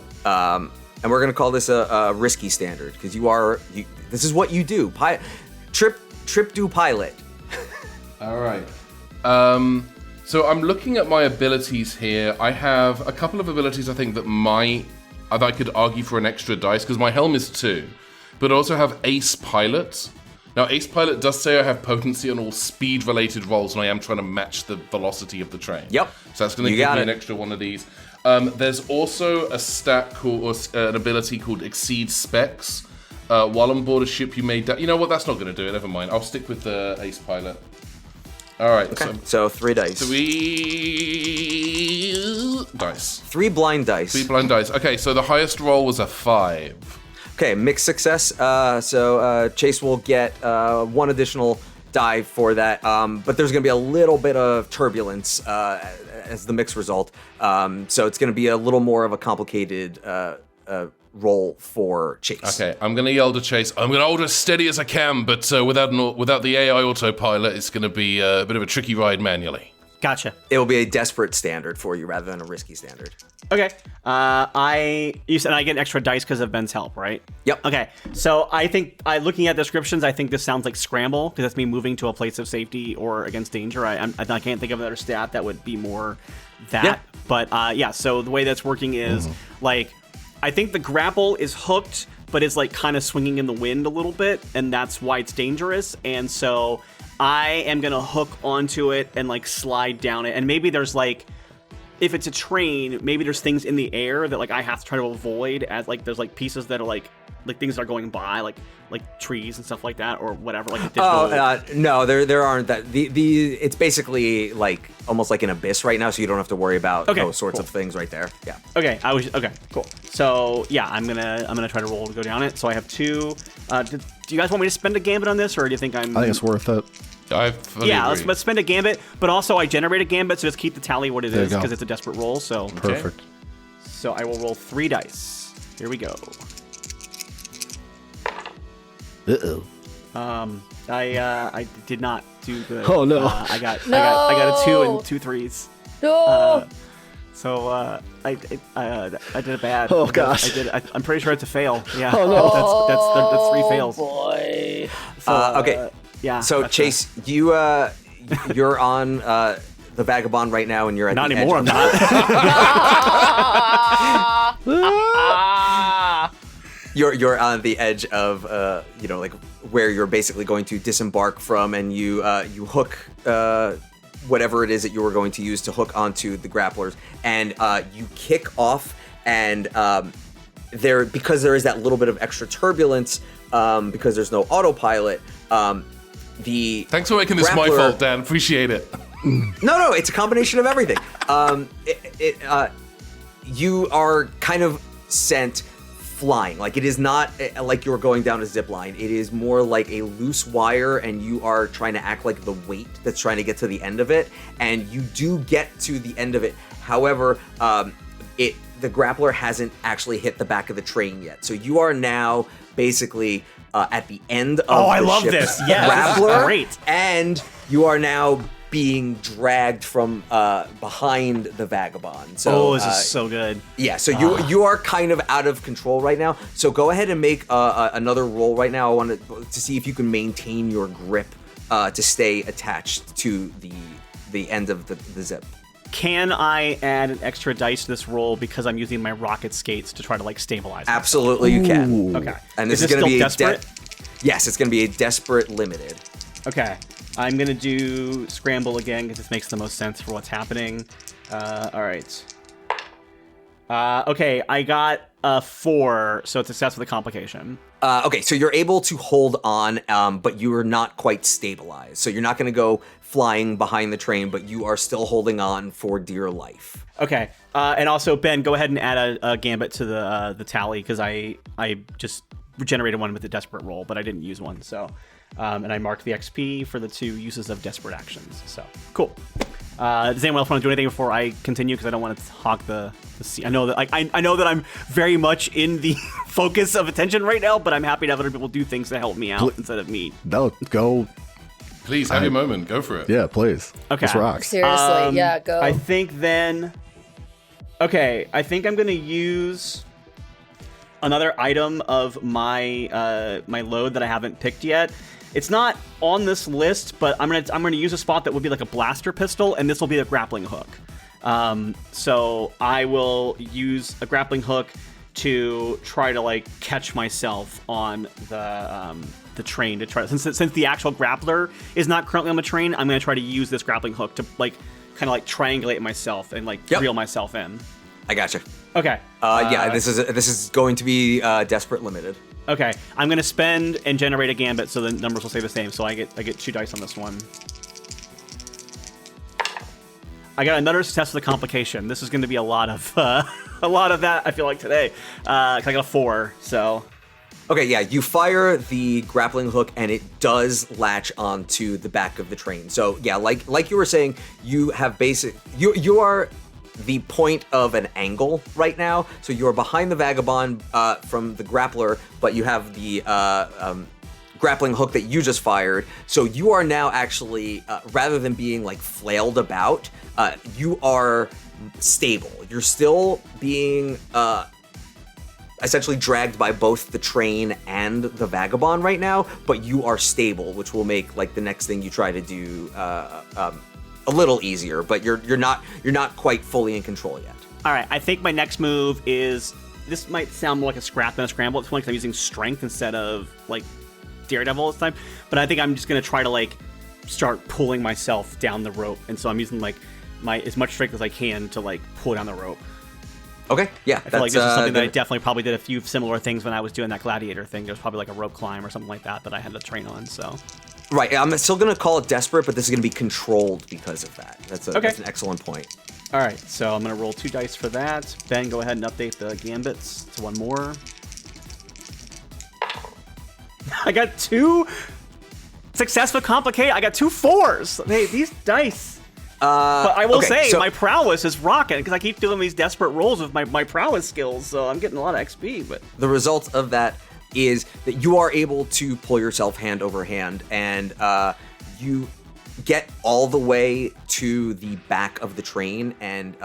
And we're going to call this a risky standard because this is what you do. Trip do pilot. All right. So I'm looking at my abilities here. I have a couple of abilities I think that I could argue for an extra dice because my helm is 2, but I also have Ace Pilot. Now, Ace Pilot does say I have potency on all speed-related rolls, and I am trying to match the velocity of the train. Yep. So that's going to give me an extra one of these. There's also a stat an ability called Exceed Specs. While on board a ship, you may... You know what? That's not going to do it. Never mind. I'll stick with the Ace Pilot. All right. Okay. So 3 dice. 3 dice. 3 blind dice. 3 blind dice. Okay, so the highest roll was a 5. Okay, mixed success. So Chase will get 1 additional die for that, but there's going to be a little bit of turbulence as the mix result. So it's going to be a little more of a complicated roll for Chase. Okay, I'm going to yell to Chase. I'm going to hold as steady as I can, but without the AI autopilot, it's going to be a bit of a tricky ride manually. Gotcha. It will be a desperate standard for you rather than a risky standard. Okay. You said I get extra dice because of Ben's help, right? Yep. Okay. So I think looking at descriptions, I think this sounds like scramble because that's me moving to a place of safety or against danger. I can't think of another stat that would be more that. Yeah. But yeah. So the way that's working is like I think the grapple is hooked, but it's like kind of swinging in the wind a little bit, and that's why it's dangerous. And so I am gonna hook onto it and like slide down it, and maybe there's like. If it's a train, maybe there's things in the air that like I have to try to avoid as like there's like pieces that are like things that are going by like trees and stuff like that or whatever like a digital... no, there aren't that. The it's basically like almost like an abyss right now, so you don't have to worry about those sorts of things right there. Yeah. Okay, cool. So yeah, I'm gonna try to roll to go down it. So I have 2. Do you guys want me to spend a gambit on this, or do you think I think it's worth it. I fully agree. Let's spend a gambit, but also I generate a gambit, so just keep the tally what it is go. because it's a desperate roll. So Perfect. So I will roll 3 dice. Here we go. Uh-oh. I did not do good. Oh, no. I got a 2 and 2 3s. No. I did it bad. Oh, gosh. I'm pretty sure it's a fail. Yeah. Oh, no. That's 3 fails. Boy. So, Okay. Yeah. So Chase, you're on the Vagabond right now, and you're at Not the anymore. edge I'm not. you're on the edge of like where you're basically going to disembark from, and you hook whatever it is that you were going to use to hook onto the grapplers, and you kick off, and because there is that little bit of extra turbulence because there's no autopilot. Thanks for making this my fault, Dan. Appreciate it. No, it's a combination of everything. You are kind of sent flying. Like, it is not like you're going down a zip line. It is more like a loose wire, and you are trying to act like the weight that's trying to get to the end of it. And you do get to the end of it. However, the grappler hasn't actually hit the back of the train yet. So you are now basically at the end of I the love ship's this. Yes, this is grappler, great. and you are now being dragged from behind the Vagabond. So, this is so good. Yeah, so you are kind of out of control right now. So go ahead and make another roll right now. I want to see if you can maintain your grip to stay attached to the end of the zip. Can I add an extra dice to this roll because I'm using my rocket skates to try to like stabilize myself? Absolutely, you can. Okay. And this is going to be desperate. Yes, it's going to be a desperate limited. Okay. I'm going to do scramble again because this makes the most sense for what's happening. All right. Okay, I got a 4, so it's a success with a complication. Okay, so you're able to hold on, but you are not quite stabilized. So you're not going to go flying behind the train, but you are still holding on for dear life. Okay, and also Ben, go ahead and add a gambit to the tally because I just regenerated one with a desperate roll, but I didn't use one. So, and I marked the XP for the 2 uses of desperate actions. So cool. Does anyone else want to do anything before I continue? Because I don't want to hog the scene. I know that I know that I'm very much in the focus of attention right now, but I'm happy to have other people do things to help me out instead of me. No, go. Please have your moment. Go for it. Yeah, please. Okay. This rocks. Seriously, yeah, go. I think then. Okay, I think I'm gonna use another item of my my load that I haven't picked yet. It's not on this list, but I'm gonna use a spot that would be like a blaster pistol, and this will be a grappling hook. So I will use a grappling hook to try to like catch myself on the train to try since the actual grappler is not currently on the train. I'm gonna try to use this grappling hook to like kind of like triangulate myself and like reel myself in. I gotcha. Okay. Yeah, this is going to be desperate limited. Okay, I'm gonna spend and generate a gambit, so the numbers will stay the same. So I get 2 dice on this one. I got another success with a complication. This is going to be a lot of that. I feel like today. 'Cause I got a 4. So. Okay, yeah, you fire the grappling hook and it does latch onto the back of the train. So yeah, like you were saying, you have you are the point of an angle right now. So you're behind the vagabond from the grappler, but you have the grappling hook that you just fired. So you are now actually, rather than being like flailed about, you are stable. You're still being essentially dragged by both the train and the vagabond right now, but you are stable, which will make like the next thing you try to do a little easier, but you're not quite fully in control yet. All right, I think my next move is, this might sound more like a scrap than a scramble. It's more like I'm using strength instead of like Daredevil this time, but I think I'm just gonna try to like start pulling myself down the rope, and so I'm using like my as much strength as I can to like pull down the rope. Okay, yeah. I feel like this is something that I definitely probably did a few similar things when I was doing that gladiator thing. There was probably like a rope climb or something like that I had to train on. So. Right, I'm still gonna call it desperate, but this is gonna be controlled because of that. That's an excellent point. All right, so I'm gonna roll 2 dice for that. Ben, go ahead and update the gambits to 1 more. I got 2 success with complicate. I got 2 4s. Hey, these dice. But I will say my prowess is rocking because I keep doing these desperate rolls with my prowess skills, so I'm getting a lot of XP. But the result of that is that you are able to pull yourself hand over hand, and you get all the way to the back of the train, and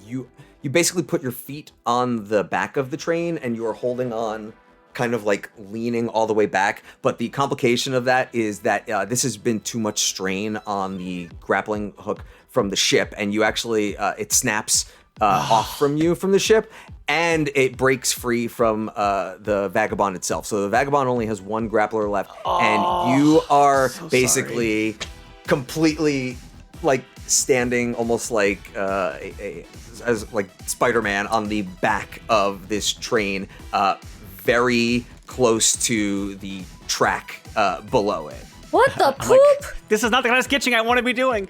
you basically put your feet on the back of the train, and you are holding on, kind of like leaning all the way back. But the complication of that is that this has been too much strain on the grappling hook from the ship, and you actually it snaps off from you from the ship, and it breaks free from the vagabond itself. So the vagabond only has 1 grappler left, and you are so basically completely like standing almost like as like Spider-Man on the back of this train, very close to the track below it. What the poop? Like, this is not the kind of sketching I want to be doing.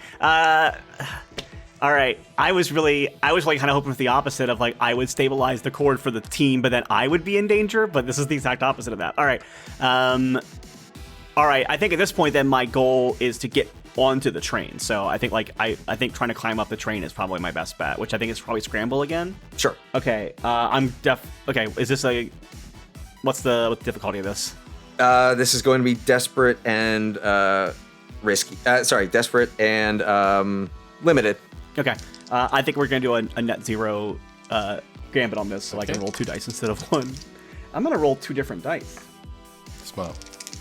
All right, I was like kind of hoping for the opposite of like I would stabilize the cord for the team, but then I would be in danger. But this is the exact opposite of that. All right, I think at this point then my goal is to get onto the train. So I think like I think trying to climb up the train is probably my best bet, which I think is probably scramble again. Sure. Okay, Okay, is this what's the difficulty of this? This is going to be desperate and risky. Desperate and limited. Okay, I think we're gonna do a net 0 gambit on this, so I can roll 2 dice instead of 1. I'm gonna roll 2 different dice. Smart.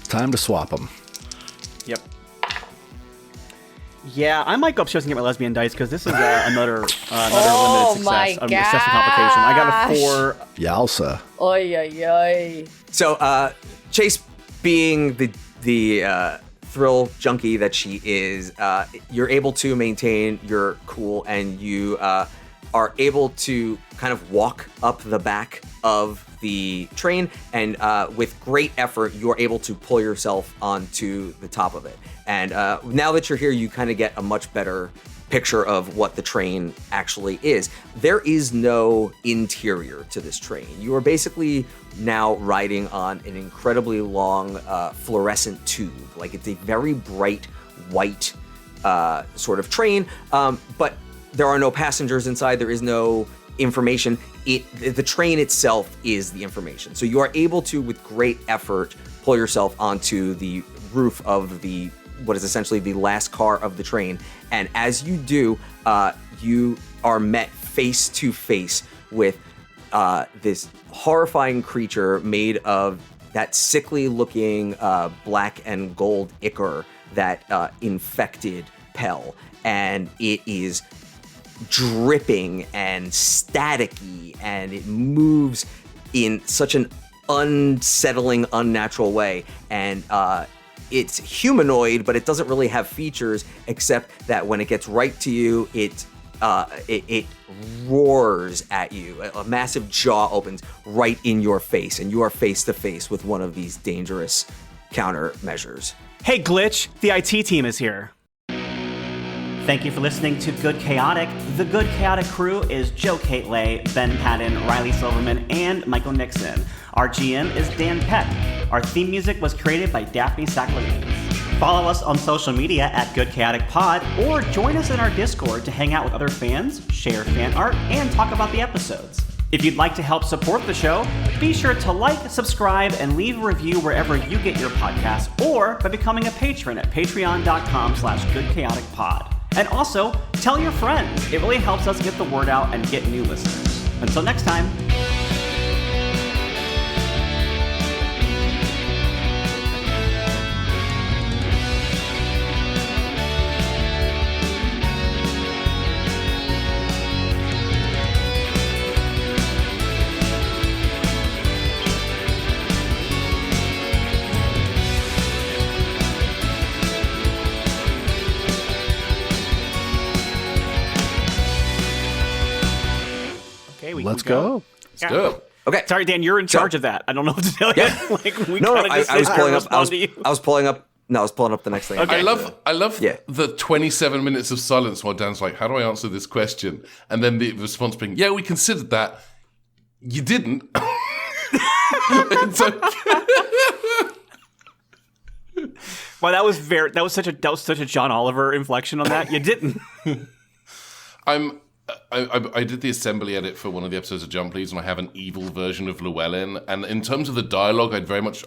Time to swap them. Yep. Yeah, I might go upstairs and get my lesbian dice because this is another limited success. My Successful complication. I got a 4. Yalsa. Oy, oy, oy. So Chase, being the thrill junkie that she is, you're able to maintain your cool, and you are able to kind of walk up the back of the train, and with great effort, you're able to pull yourself onto the top of it. And now that you're here, you kind of get a much better picture of what the train actually is. There is no interior to this train. You are basically now riding on an incredibly long fluorescent tube. Like, it's a very bright white sort of train, but there are no passengers inside. There is no information. The train itself is the information. So you are able to, with great effort, pull yourself onto the roof of what is essentially the last car of the train. And as you do, you are met face to face with this horrifying creature made of that sickly looking black and gold ichor that infected Pell. And it is dripping and staticky, and it moves in such an unsettling, unnatural way. And it's humanoid, but it doesn't really have features except that when it gets right to you, it roars at you. A massive jaw opens right in your face, and you are face to face with one of these dangerous countermeasures. Hey, Glitch, the IT team is here. Thank you for listening to Good Chaotic. The Good Chaotic crew is Châu Kate Lê, Ben Paddon, Riley Silverman, and Michael Nixon. Our GM is Dan Peck. Our theme music was created by Daphne Sackler. Follow us on social media at Good Chaotic Pod, or join us in our Discord to hang out with other fans, share fan art, and talk about the episodes. If you'd like to help support the show, be sure to like, subscribe, and leave a review wherever you get your podcasts, or by becoming a patron at patreon.com/goodchaoticpod. And also, tell your friends. It really helps us get the word out and get new listeners. Until next time. Let's go. Let's do it. Okay. Sorry, Dan, you're in charge of that. I don't know what to tell you. I was pulling up the next thing. Okay. I love the 27 minutes of silence while Dan's like, how do I answer this question? And then the response being, yeah, we considered that. You didn't. It's okay. Well, that was such a John Oliver inflection on that. You didn't. I did the assembly edit for one of the episodes of Jump Leads, and I have an evil version of Llewellyn. And in terms of the dialogue, I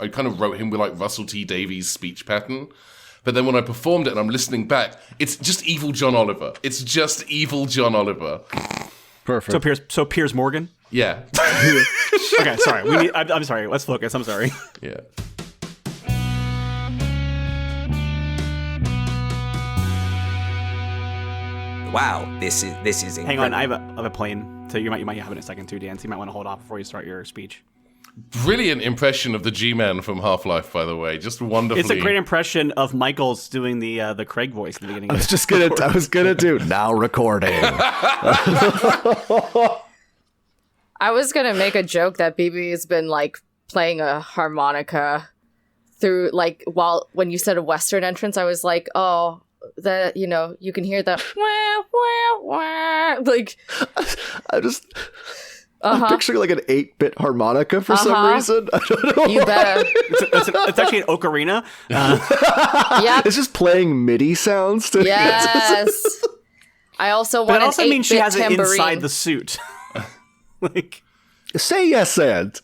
kind of wrote him with like Russell T Davies' speech pattern. But then when I performed it and I'm listening back, it's just evil John Oliver. It's just evil John Oliver. Perfect. So Piers Morgan? Yeah. Okay, sorry. I'm sorry. Let's focus. I'm sorry. Yeah. Wow, this is incredible. Hang on, I have a plane. So you might have it in a second too, Dan. So you might want to hold off before you start your speech. Brilliant impression of the G-Man from Half-Life, by the way. Just wonderfully. It's a great impression of Michael's doing the Craig voice at the beginning. I was gonna do now recording. I was gonna make a joke that BB has been like playing a harmonica through when you said a Western entrance, I was like, oh, that you can hear the wah, wah, wah. Like I'm picturing like an 8-bit harmonica for some reason. I don't know. You better. It's actually an ocarina. Yeah, it's just playing MIDI sounds. Yes. I also want. But it also means she has tambourine. it inside the suit. Like, say yes and.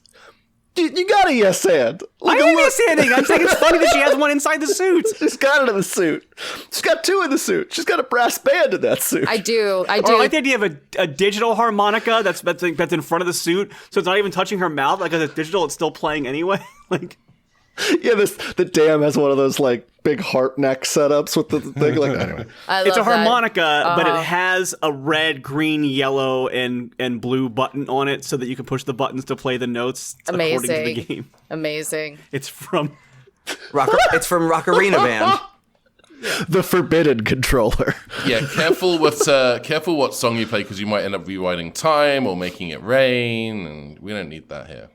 You got a yes and. I am yes-anding. I'm saying it's funny that she has one inside the suit. She's got it in the suit. She's got 2 in the suit. She's got a brass band in that suit. I do. Or I like the idea of a digital harmonica that's in front of the suit, so it's not even touching her mouth. Like, as it's digital, it's still playing anyway. Like, yeah, the dam has one of those like big harp neck setups with the thing. Like, anyway, it's a harmonica, but it has a red, green, yellow, and blue button on it, so that you can push the buttons to play the notes according to the game. Amazing. It's from Rockarina Band. The forbidden controller. Yeah, careful what song you play, because you might end up rewinding time or making it rain, and we don't need that here.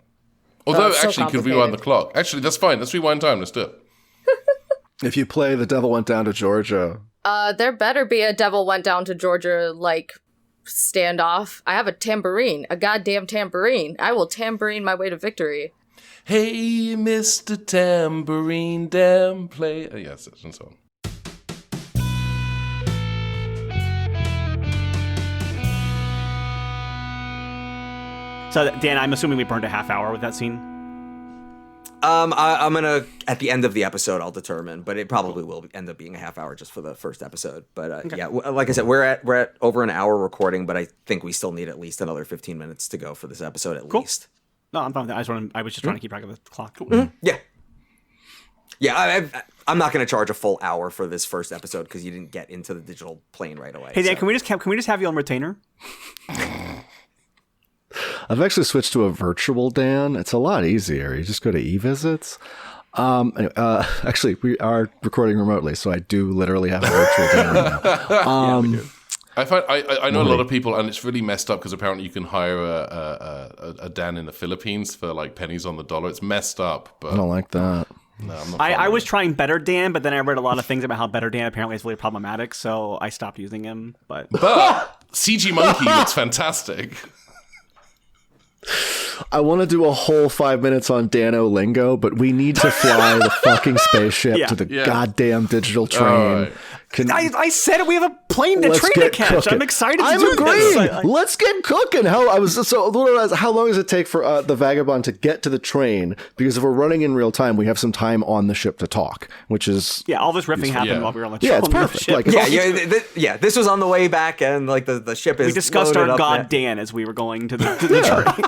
Although, actually, you could rewind the clock. Actually, that's fine. Let's rewind time. Let's do it. If you play The Devil Went Down to Georgia. There better be a Devil Went Down to Georgia, standoff. I have a tambourine. A goddamn tambourine. I will tambourine my way to victory. Hey, Mr. Tambourine, damn play. Oh, yes, and so on. So Dan, I'm assuming we burned a half hour with that scene. I'm gonna at the end of the episode I'll determine, but it probably will end up being a half hour just for the first episode. But yeah, like I said, we're at over an hour recording, but I think we still need at least another 15 minutes to go for this episode at least. No, I'm fine with that. I was just trying to keep track of the clock. Yeah, I'm not gonna charge a full hour for this first episode because you didn't get into the digital plane right away. Hey Dan, can we just have you on retainer? I've actually switched to a virtual Dan. It's a lot easier. You just go to e-visits. Anyway, actually, we are recording remotely, so I do literally have a virtual Dan right now. I know a lot of people, and it's really messed up because apparently you can hire a Dan in the Philippines for like pennies on the dollar. It's messed up, but I don't like that. no, I'm not. I was trying Better Dan, but then I read a lot of things about how Better Dan apparently is really problematic, so I stopped using him. But CG Monkey looks fantastic. I want to do a whole 5 minutes on Dano lingo, but we need to fly the fucking spaceship to the goddamn digital train. Right. I said it. We have a train to catch. Cooking. I'm excited to I'm do agreeing. this. Let's get cooking. How long does it take for the Vagabond to get to the train? Because if we're running in real time, we have some time on the ship to talk, which is all this riffing happened while we were on the train. Yeah, it's perfect. Like, this was on the way back, and like the ship is. We discussed our loaded up God Dan as we were going to the train.